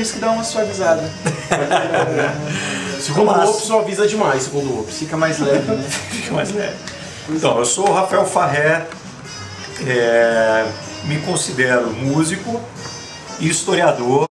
uísque dá uma suavizada. Segundo o Ops, suaviza demais, segundo o Ops. Fica mais leve, né? Fica mais leve. Então, eu sou o Rafael Farré, me considero músico e historiador.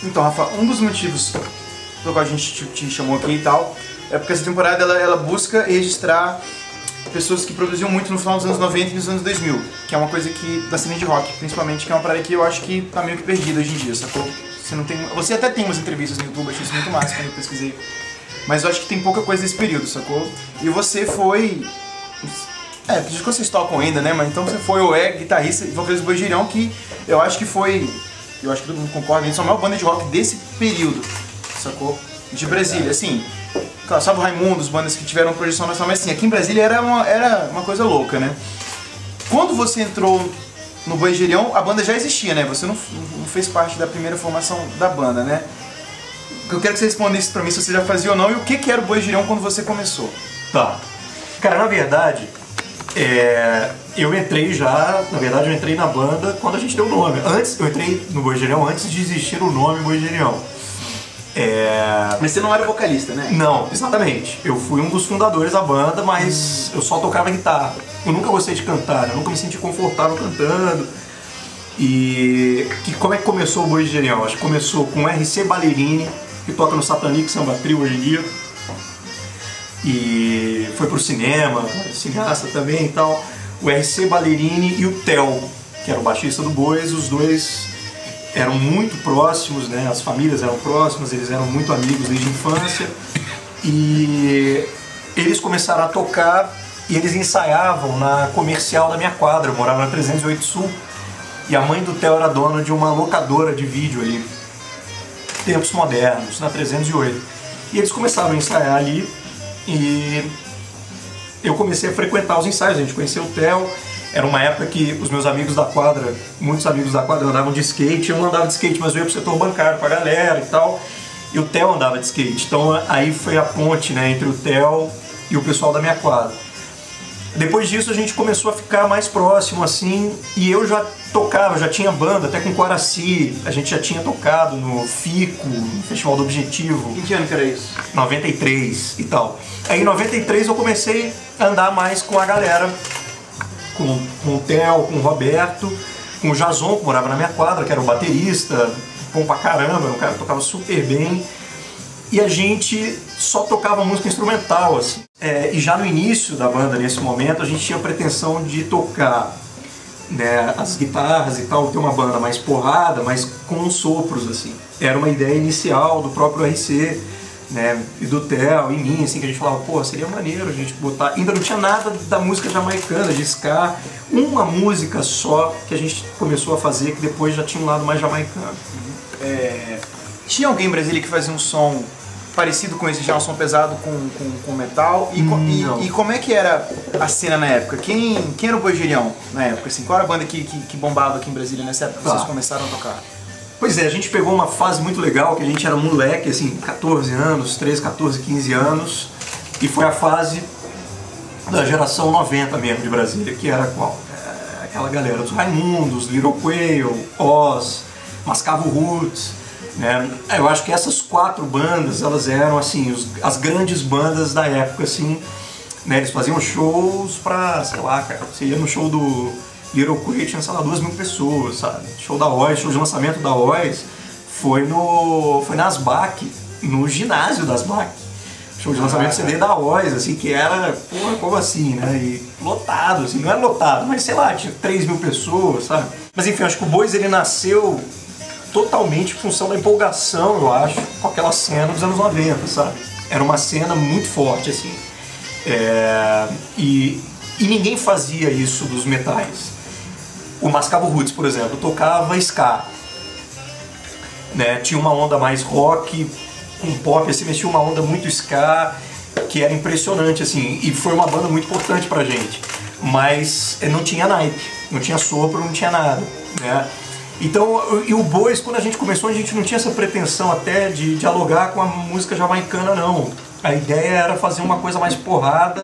Então, Rafa, um dos motivos pelo qual a gente te chamou aqui e tal é porque essa temporada ela busca registrar pessoas que produziam muito no final dos anos 90 e nos anos 2000, que é uma coisa que da cena de rock, principalmente, que é uma parada que eu acho que tá meio que perdida hoje em dia, sacou? Você até tem umas entrevistas no YouTube, achei isso muito massa quando eu pesquisei, mas eu acho que tem pouca coisa desse período, sacou? E você foi... acho que vocês tocam ainda, né? Mas então você foi ou é guitarrista e vocalista do Boi Girão, que eu acho que foi... Eu acho que todo mundo concorda, eles são a maior banda de rock desse período, sacou? De Brasília, assim, claro, salve o Raimundos, bandas que tiveram projeção nacional, mas assim, aqui em Brasília era uma coisa louca, né? Quando você entrou no Boi Girão, a banda já existia, né? Você não fez parte da primeira formação da banda, né? Eu quero que você respondesse pra mim se você já fazia ou não, e o que era o Boi Girão quando você começou? Tá. Cara, na verdade, eu entrei na banda quando a gente deu o nome. Eu entrei no Boi Girão antes de existir o nome Boi Girão. Mas você não era vocalista, né? Não, exatamente. Eu fui um dos fundadores da banda, mas eu só tocava guitarra. Eu nunca gostei de cantar, eu nunca me senti confortável cantando. E como é que começou o Boi Girão? Acho que começou com o RC Ballerini, que toca no Satanic Samba Trio hoje em dia. E foi pro cinema, cineasta também e tal. O RC Ballerini e o Theo, que era o baixista do Bois, os dois eram muito próximos, né? As famílias eram próximas, eles eram muito amigos desde a infância. E eles começaram a tocar e eles ensaiavam na comercial da minha quadra. Eu morava na 308 Sul e a mãe do Theo era dona de uma locadora de vídeo ali, tempos modernos, na 308. E eles começaram a ensaiar ali. E eu comecei a frequentar os ensaios, a gente conheceu o Theo. Era uma época que os meus amigos da quadra, muitos amigos da quadra andavam de skate. Eu não andava de skate, mas eu ia pro setor bancário com a galera e tal. E o Theo andava de skate, então aí foi a ponte, né, entre o Theo e o pessoal da minha quadra. Depois disso a gente começou a ficar mais próximo assim, e eu já tocava, já tinha banda, até com o Coraci, a gente já tinha tocado no FICO, no Festival do Objetivo. Em que ano que era isso? 93 e tal. Aí em 93 eu comecei a andar mais com a galera, com o Theo, com o Roberto, com o Jason, que morava na minha quadra, que era o baterista, bom pra caramba, o cara tocava super bem. E a gente só tocava música instrumental, assim. E já no início da banda, nesse momento, a gente tinha a pretensão de tocar, né, as guitarras e tal, ter uma banda mais porrada, mas com sopros, assim. Era uma ideia inicial do próprio RC, né, e do Theo e mim, assim, que a gente falava, pô, seria maneiro a gente botar... Ainda não tinha nada da música jamaicana, de ska, uma música só que a gente começou a fazer, que depois já tinha um lado mais jamaicano. Tinha alguém em Brasília que fazia um som parecido com esse, já um som pesado com metal? E como é que era a cena na época? Quem era o Boi Girão na época? Assim, qual era a banda que bombava aqui em Brasília nessa época que vocês começaram a tocar? Pois é, a gente pegou uma fase muito legal, que a gente era moleque, assim, 14 anos, 13, 14, 15 anos, e foi a fase da geração 90 mesmo de Brasília, que era qual? Aquela galera dos Raimundos, Little Quail, Oz, Mascavo Roots, né? Eu acho que essas 4 bandas, elas eram assim, as grandes bandas da época, assim, né? Eles faziam shows pra, sei lá, cara, você ia no show do Little Quail, tinha, sei lá, 2.000 pessoas, sabe? Show da Oz, show de lançamento da Oz, foi na Asbac, no ginásio da Asbac. show de lançamento de CD da Oz, assim, que era, porra, como assim, né? E lotado, assim, não era lotado, mas sei lá, tinha 3 mil pessoas, sabe? Mas enfim, acho que o Boys, ele nasceu totalmente em função da empolgação, eu acho, com aquela cena dos anos 90, sabe? Era uma cena muito forte, assim. E ninguém fazia isso dos metais. O Mascavo Roots, por exemplo, tocava ska, né? Tinha uma onda mais rock, com pop, assim, mas tinha uma onda muito ska, que era impressionante, assim, e foi uma banda muito importante pra gente. Mas não tinha naipe, não tinha sopro, não tinha nada, né? Então, e o Boys, quando a gente começou, a gente não tinha essa pretensão até de dialogar com a música jamaicana, não. A ideia era fazer uma coisa mais porrada.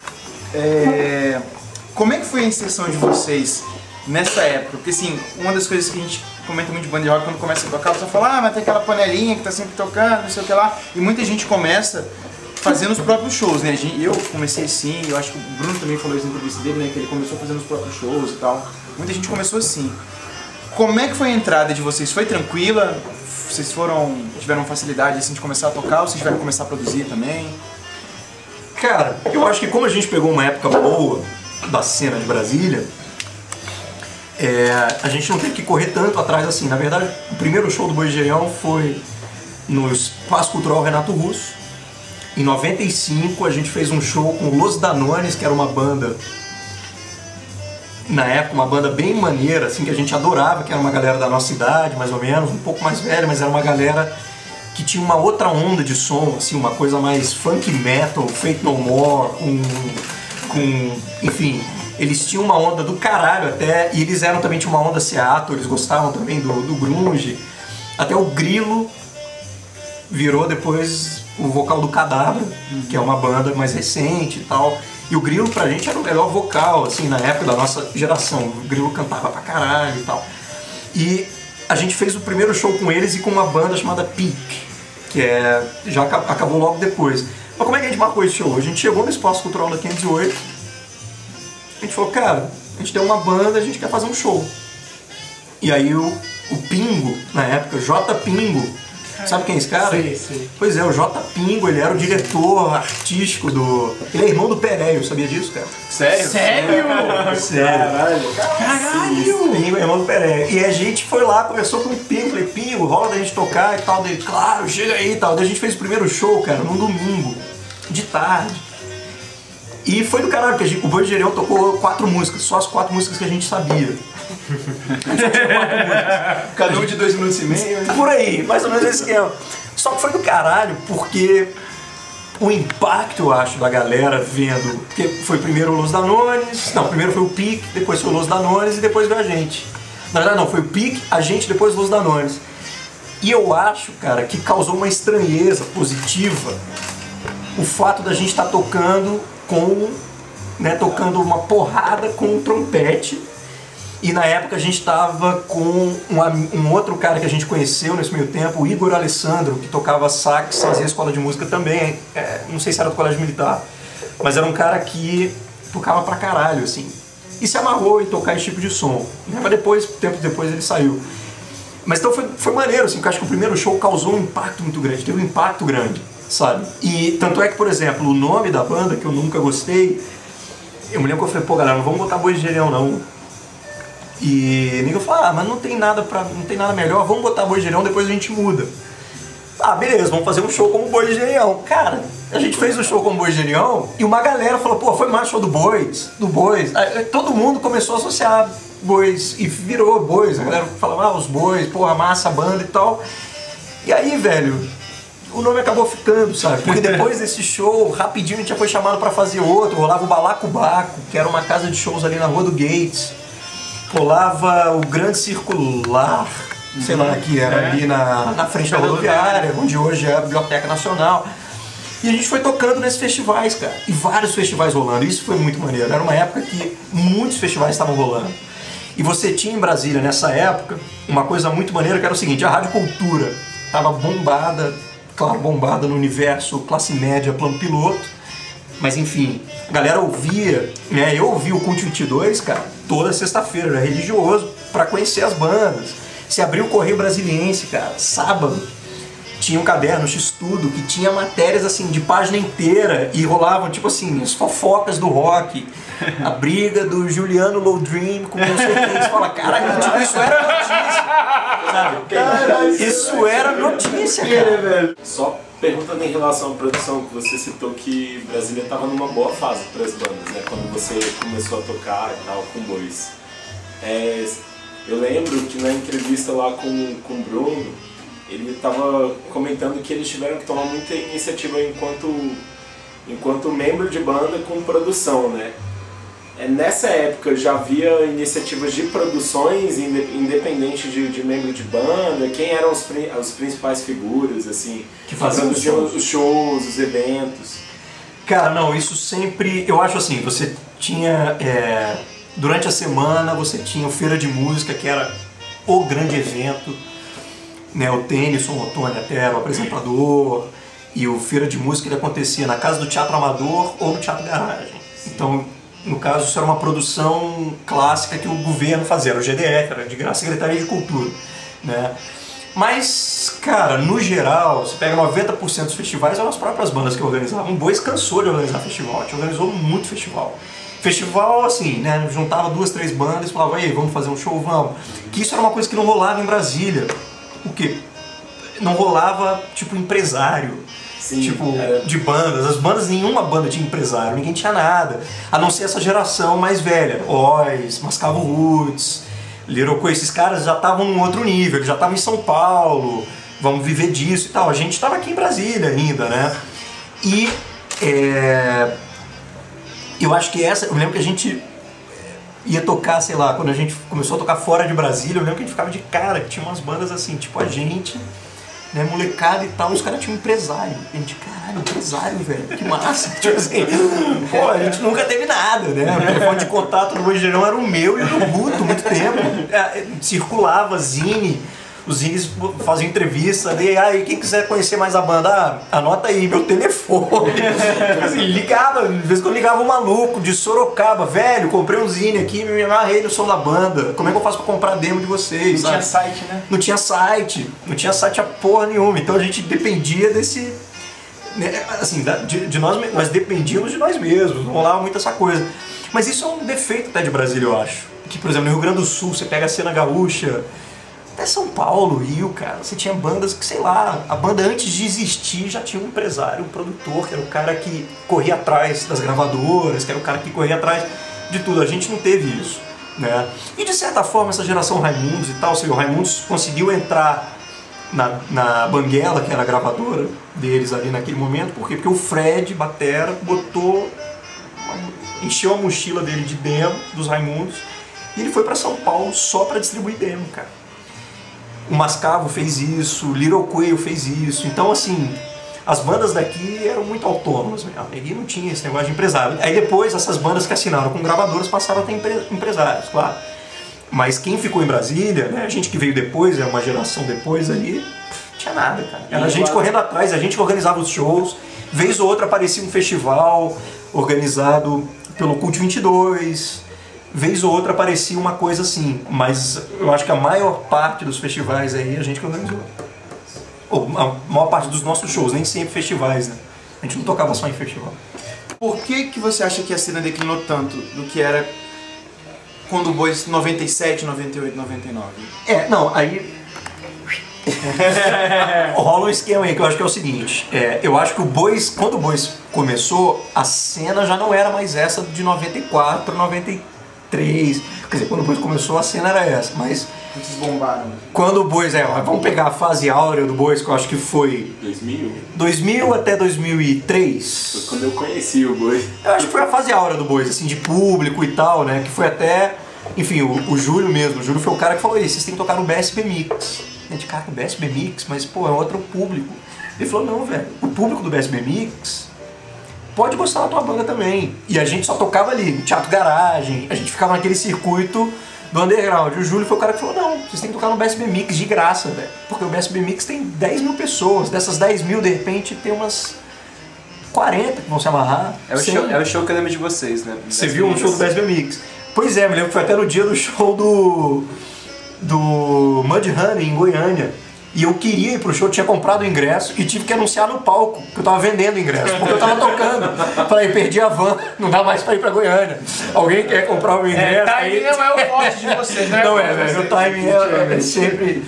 Como é que foi a inserção de vocês nessa época? Porque assim, uma das coisas que a gente comenta muito de banda de rock, quando começa a tocar, você fala, mas tem aquela panelinha que tá sempre tocando, não sei o que lá. E muita gente começa fazendo os próprios shows, né? Eu comecei assim, eu acho que o Bruno também falou isso na entrevista dele, né? Que ele começou fazendo os próprios shows e tal. Muita gente começou assim. Como é que foi a entrada de vocês? Foi tranquila? Vocês tiveram facilidade assim de começar a tocar ou vocês tiveram que começar a produzir também? Cara, eu acho que como a gente pegou uma época boa da cena de Brasília, a gente não teve que correr tanto atrás assim. Na verdade, o primeiro show do Bois de Gerião foi no Espaço Cultural Renato Russo. Em 95 a gente fez um show com Los Danones, que era uma banda, na época, uma banda bem maneira, assim, que a gente adorava, que era uma galera da nossa idade, mais ou menos, um pouco mais velha, mas era uma galera que tinha uma outra onda de som, assim, uma coisa mais funk metal, Faith No More, enfim, eles tinham uma onda do caralho até, e eles eram também, tinha uma onda Seattle, eles gostavam também do grunge, até o Grilo virou depois o vocal do Cadabra, que é uma banda mais recente e tal. E o Grilo pra gente era o melhor vocal, assim, na época da nossa geração. O Grilo cantava pra caralho e tal. E a gente fez o primeiro show com eles e com uma banda chamada Peak, que já acabou logo depois. Mas como é que a gente marcou esse show? A gente chegou no Espaço Cultural da 508, a gente falou, cara, a gente tem uma banda, a gente quer fazer um show. E aí o Pingo, na época, J. Pingo, sabe quem é esse cara? Sim. Pois é, o J. Pingo, ele era o diretor artístico do... Ele é irmão do Pereio, sabia disso, cara? Sério? Sério? Caralho! Pingo é irmão do Pereio. E a gente foi lá, conversou com o Pingo, falei, Pingo, rola da gente tocar e tal. Dele, claro, chega aí e tal. Daí a gente fez o primeiro show, cara, num domingo, de tarde. E foi do caralho, porque o Bois de Gerião tocou 4 músicas, só as 4 músicas que a gente sabia. Cada um de 2 minutos e meio. Por aí, mais ou menos esse esquema. Só que foi do caralho, porque o impacto, eu acho, da galera vendo... Porque foi primeiro o Los Danones... Não, primeiro foi o Pique, depois foi o Los Danones e depois veio a gente. Na verdade não, foi o Pique, a gente, depois Los Danones. E eu acho, cara, que causou uma estranheza positiva o fato da gente estar tocando tocando uma porrada com um trompete. E na época a gente estava com um outro cara que a gente conheceu nesse meio tempo, o Igor Alessandro, que tocava sax, fazia escola de música também, não sei se era do colégio militar, mas era um cara que tocava pra caralho, assim. E se amarrou em tocar esse tipo de som. Mas depois, tempo depois ele saiu. Mas então foi maneiro, assim, porque eu acho que o primeiro show causou um impacto muito grande, teve um impacto grande, sabe? E tanto é que, por exemplo, o nome da banda, que eu nunca gostei, eu me lembro que eu falei, pô galera, não vamos botar Bois de Gerião não. E ninguém falou, mas não tem nada melhor, vamos botar Bois de Gerião, depois a gente muda. Ah, beleza, vamos fazer um show como Bois de Gerião. Cara, a gente fez o show como Bois de Gerião e uma galera falou, pô, foi mais show do Bois. Aí, todo mundo começou a associar Bois e virou Bois. A galera falava, os Bois, porra, massa, banda e tal. E aí, velho, o nome acabou ficando, sabe? Porque depois desse show, rapidinho a gente já foi chamado pra fazer outro. Rolava o Balacobaco, que era uma casa de shows ali na Rua do Gates. Rolava o Grande Circular, sei lá, que era ali na frente da rodoviária, onde hoje é a Biblioteca Nacional. E a gente foi tocando nesses festivais, cara. E vários festivais rolando. Isso foi muito maneiro. Era uma época que muitos festivais estavam rolando. E você tinha em Brasília, nessa época, uma coisa muito maneira que era o seguinte, a Rádio Cultura estava bombada, claro, bombada no universo classe média, plano piloto. Mas enfim, a galera ouvia, né? Eu ouvi o Cult 22, cara, toda sexta-feira, era religioso, pra conhecer as bandas. Se abriu o Correio Brasiliense, cara, sábado. tinha um caderno X-Tudo que tinha matérias assim de página inteira e rolavam tipo assim, as fofocas do rock, a briga do Juliano Lowdream com não sei quem. Você fala, caralho, tipo, isso era notícia, sabe? Isso era notícia, cara. Só perguntando em relação à produção, que você citou que Brasília estava numa boa fase para as bandas, né? Quando você começou a tocar e tal, com Boys. Eu lembro que na entrevista lá com o Bruno, ele estava comentando que eles tiveram que tomar muita iniciativa enquanto membro de banda com produção, né? Nessa época já havia iniciativas de produções independente de membro de banda? Quem eram as principais figuras, assim, que faziam os shows, os eventos? Cara, não, isso sempre... Eu acho assim, você tinha... durante a semana você tinha o Feira de Música, que era o grande evento, né? O Tennyson, o Ottoni até era o apresentador, e o Feira de Música ele acontecia na casa do Teatro Amador ou no Teatro Garagem. Então, no caso, isso era uma produção clássica que o governo fazia, era o GDF, era de graça Secretaria de Cultura, né? Mas, cara, no geral, você pega 90% dos festivais, eram as próprias bandas que organizavam. O Boys cansou de organizar festival, a gente organizou muito festival. Festival, assim, né, juntava 2, 3 bandas e falava, ei, vamos fazer um show, vamos. Que isso era uma coisa que não rolava em Brasília. O quê? Não rolava, tipo, empresário. Sim, tipo, de bandas. As bandas, nenhuma banda tinha empresário, ninguém tinha nada. A não ser essa geração mais velha. Oz, Mascavo Roots, Little Coisa. Esses caras já estavam num outro nível, eles já estavam em São Paulo, vamos viver disso e tal. A gente estava aqui em Brasília ainda, né? E eu acho que eu lembro que a gente ia tocar, sei lá, quando a gente começou a tocar fora de Brasília, eu lembro que a gente ficava de cara, que tinha umas bandas assim, tipo a gente, né, molecada e tal, os caras tinham um empresário. A gente, caralho, empresário, velho, que massa. Tipo assim, pô, a gente nunca teve nada, né? O telefone de contato do Boijerão era o meu e o do Guto, muito tempo. Circulava, zine, os zines faziam entrevista, aí quem quiser conhecer mais a banda, anota aí meu telefone. Assim, ligava, de vez em quando ligava um maluco de Sorocaba, velho, comprei um zine aqui, me amarrei no som da banda, como é que eu faço pra comprar demo de vocês? Não tinha site, né? Não tinha site a porra nenhuma, então a gente dependia desse, né, assim, de nós mesmos, mas dependíamos de nós mesmos, não rolava muito essa coisa. Mas isso é um defeito até de Brasília, eu acho. Que, por exemplo, no Rio Grande do Sul, você pega a cena gaúcha, até São Paulo, Rio, cara, você tinha bandas que, sei lá, a banda antes de existir já tinha um empresário, um produtor, que era o cara que corria atrás das gravadoras, que era o cara que corria atrás de tudo. A gente não teve isso, né? E de certa forma, essa geração Raimundos e tal, o Raimundos conseguiu entrar na Banguela, que era a gravadora deles ali naquele momento. Por quê? Porque o Fred batera encheu a mochila dele de demo dos Raimundos e ele foi pra São Paulo só pra distribuir demo, cara. O Mascavo fez isso, o Little Coelho fez isso. Então, assim, as bandas daqui eram muito autônomas mesmo. Ninguém não tinha esse negócio de empresário. Aí depois, essas bandas que assinaram com gravadoras passaram a ter empresários, claro. Mas quem ficou em Brasília, né, a gente que veio depois, uma geração depois ali, não tinha nada, cara. Era a gente correndo atrás, a gente que organizava os shows. Vez ou outra aparecia um festival organizado pelo Cult 22. Vez ou outra aparecia uma coisa assim, mas eu acho que a maior parte dos festivais aí a gente que organizou. Ou a maior parte dos nossos shows, nem sempre festivais, né? A gente não tocava só em festival. Por que você acha que a cena declinou tanto do que era quando o Boys 97, 98, 99? Não, aí... rola um esquema aí que eu acho que é o seguinte, eu acho que quando o Boys começou, a cena já não era mais essa de 94, 93. Quer dizer, quando o Boys começou a cena era essa, mas... Vocês bombaram. Quando o Boys, vamos pegar a fase áurea do Boys, que eu acho que foi... 2000 até 2003. Foi quando eu conheci o Boys. Eu acho que foi a fase áurea do Boys, assim, de público e tal, né? Que foi até... Enfim, o Júlio mesmo. O Júlio foi o cara que falou isso, vocês têm que tocar no BSB Mix. A gente, cara, no BSB Mix, mas, pô, é outro público. Ele falou, não, velho, o público do BSB Mix pode gostar da tua banda também. E a gente só tocava ali, no Teatro Garagem, a gente ficava naquele circuito do underground. O Júlio foi o cara que falou, não, vocês têm que tocar no BSB Mix de graça, velho. Porque o BSB Mix tem 10 mil pessoas. Dessas 10 mil, de repente, tem umas 40 que vão se amarrar. É o show que eu lembro de vocês, né? Você viu um show do BSB Mix? Pois é, me lembro que foi até no dia do show do Mudhoney em Goiânia. E eu queria ir pro show, tinha comprado o ingresso e tive que anunciar no palco que eu tava vendendo ingresso, porque eu tava tocando. Falei, perdi a van, não dá mais pra ir pra Goiânia. Alguém quer comprar o meu ingresso? Timing não é o forte de vocês, né? Não é, velho, o timing é sempre...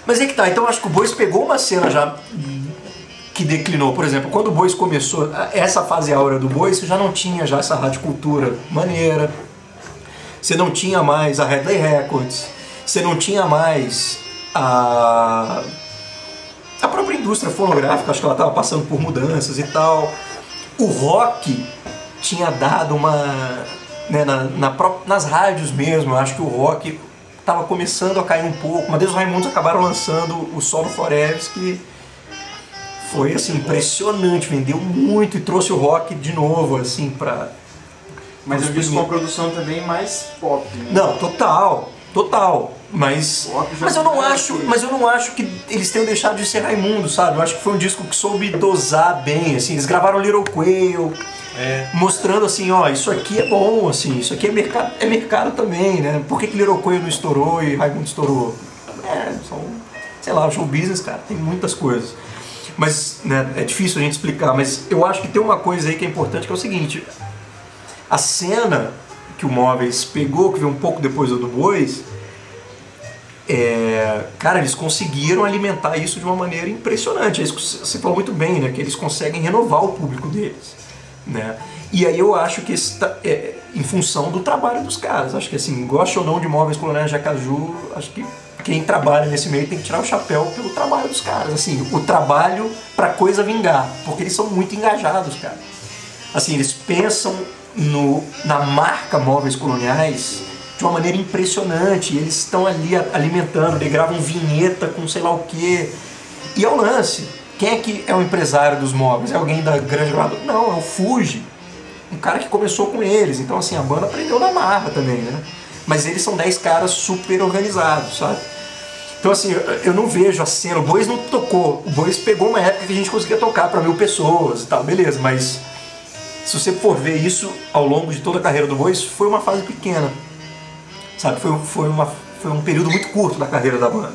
Mas é que tá, então acho que o Boys pegou uma cena já que declinou. Por exemplo, quando o Boys começou, essa fase áurea do Boys, você já não tinha já essa radicultura maneira, você não tinha mais a Headley Records, você não tinha mais a própria indústria fonográfica, acho que ela estava passando por mudanças e tal. O rock tinha dado uma... Né, nas rádios mesmo, eu acho que o rock estava começando a cair um pouco, mas os Raimundos acabaram lançando o Solo Forever, que foi assim, impressionante, vendeu muito e trouxe o rock de novo, assim, pra... Mas eu disse com uma produção também mais pop, né? Não, total. Mas eu não acho que eles tenham deixado de ser Raimundo, sabe? Eu acho que foi um disco que soube dosar bem, assim. Eles gravaram Little Quail, mostrando assim, ó, isso aqui é bom, assim, isso aqui é mercado também, né? Por que Little Quail não estourou e Raimundo estourou? Sei lá, o show business, cara, tem muitas coisas. Mas, né, é difícil a gente explicar, mas eu acho que tem uma coisa aí que é importante, que é o seguinte: a cena que o Móveis pegou, que veio um pouco depois do Boys, cara, eles conseguiram alimentar isso de uma maneira impressionante. Você falou muito bem, né, que eles conseguem renovar o público deles, né? E aí eu acho que isso tá, em função do trabalho dos caras. Acho que assim, gosta ou não de Móveis Coloniais de Acaju, acho que quem trabalha nesse meio tem que tirar o chapéu pelo trabalho dos caras. Assim, o trabalho pra coisa vingar, porque eles são muito engajados, cara. Assim, eles pensam na marca Móveis Coloniais de uma maneira impressionante. Eles estão ali alimentando, eles gravam vinheta com sei lá o quê. E é o lance. Quem é que é o empresário dos móveis? É alguém da grande gravadora? Não, é o Fuji. Um cara que começou com eles. Então assim, a banda aprendeu na marra também, né? Mas eles são 10 caras super organizados, sabe? Então assim, eu não vejo a cena. O Boys não tocou. O Boys pegou uma época que a gente conseguia tocar pra 1000 pessoas e tal, beleza. Mas se você for ver isso ao longo de toda a carreira do Boys, foi uma fase pequena. Sabe? Foi um período muito curto da carreira da banda.